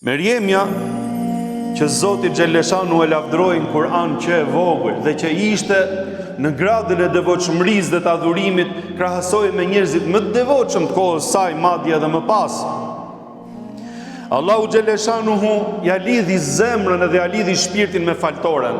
Merjemja, që Zoti Xheleshanu e lavdroi në Kur'an që e vogël dhe që ishte në gradën e devotshmërisë dhe të adhurimit, krahasoi me njerëzit më të devotshëm të kohës saj, madje edhe më pas. Allahu Xheleshanu ja lidhi zemrën dhe ja lidhi shpirtin me faltoren.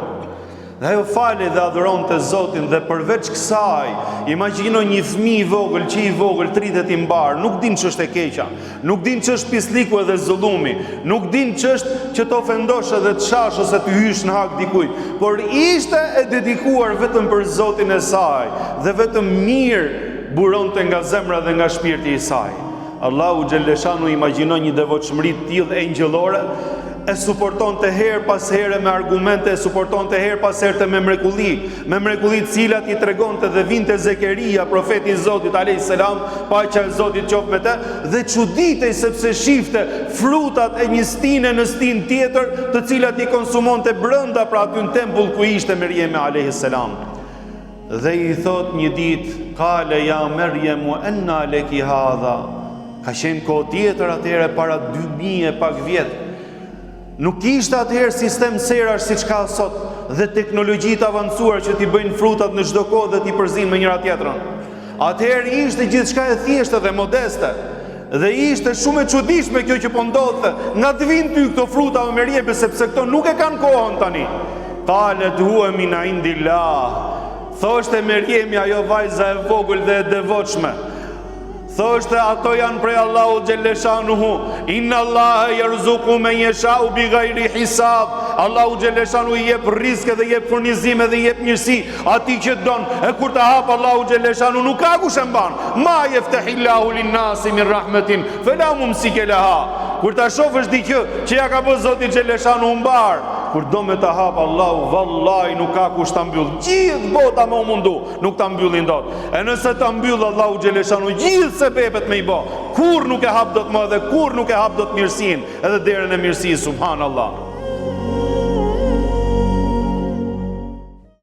Dhe ajo fale dhe adhuron të Zotin, dhe përveç kësaj, imagjino një fëmijë i vogël që i vogël tritet i mbar, nuk din ç'është e keqja, nuk din ç'është pisliku edhe zullumi, nuk din ç'është që të ofendosh edhe të shash ose të hysh në hak dikujt, por ishte e dedikuar vetëm për Zotin e saj dhe vetëm mirë buronte nga zemra dhe nga shpirti i saj. Allahu Xheleshanu imagjinon një devotshmëri të tillë engjëllore, e suporton të herë pas here me argumente, e suporton të herë pas herë me mrekulli cilat i tregonte dhe vinte Zekeria, profeti i Zotit alayhis salam, paqja e Zotit qoftë me të, dhe çuditej sepse shifte frutat e një stine në stinë tjetër, të cilat i konsumonte brenda pra aty në tempull ku ishte Merjemi alayhis salam. Dhe i thot një ditë, "Kale ya Maryam anna laki hadha." Ka qenë kohë tjetër atëherë para 2000 e pak vjet. Nuk ishte atëherë sistem serash siç ka sot dhe teknologji të avancuar që t'i bëjnë frutat në çdo kohë dhe t'i përzinë me njëra tjetrën. Atëherë ishte gjithçka e thjeshtë dhe modeste. Dhe ishte shumë e çuditshme kjo që po ndodhte. Nga të vinë ty këto fruta o Merjeme, sepse këto nuk e kanë kohën tani. Qalet huwa min indillah. Thoshte Merjemi, ajo vajza e vogël dhe e devotshme. Thoshte ato janë prej Allahu Xheleshanuhu. Inna Allaha yarzuqu man yasha'u bighayri hisab. Allahu Xheleshanu i jep rrizike dhe i jep furnizime dhe i jep mirësi atij që don. E kur të hap Allahu Xheleshanu nuk ka kush e mban. Ma yaftahillahu lin-nasi min rahmatin fala mumsika laha. Kur ta shofësh diçka që ja ka bërë Zoti Xheleshanu mbar, kur do me ta hap Allahu, vallahi nuk ka kush ta mbyll. Gjithë bota më mundu, nuk ta mbyllin dot. E nëse ta mbyll Allahu Xheleshanu gjithë sebepet me i bë, kur nuk e hap dot më dhe kur nuk e hap dot mirësinë edhe derën e mirësisë, subhanallahu.